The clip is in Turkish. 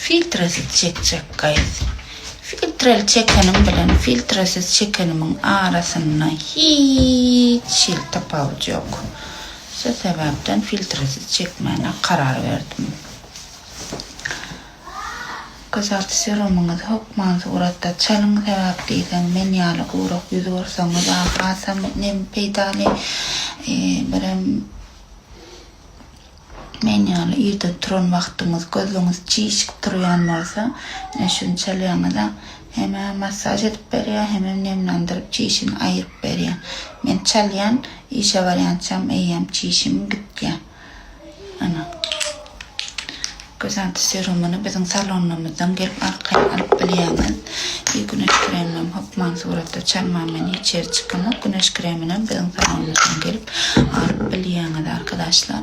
filtresiz çekeceğiz. Filtreli çekenim bilen filtresiz çekenimin arasında hiç tefavut yok. Şu sebepten filtresiz çekmeye karar verdim. Kızartı serumunu hokman suratda çalın sebepliysen men yalık uğrak yüzü varsanız ahasam nem peydali birem men yalı irde turan vaktimiz gözünüz çiğişik duruyan varsa şunu çalyanıda hemen masaj edip veriyor hemen nemlendirip çiğişini ayırıp veriyor. Men çalyan işe varyansam eyyem çiğişimi gitti. Ana. Kızartı serumunu bizim salonumuzdan gelip arkaya alıp biliyoruz. Bir güneş kremim hopman suratda çalmamın içeri çıkımı güneş kremini bizim salonumuzdan gelip alıp biliyoruz arkadaşlar.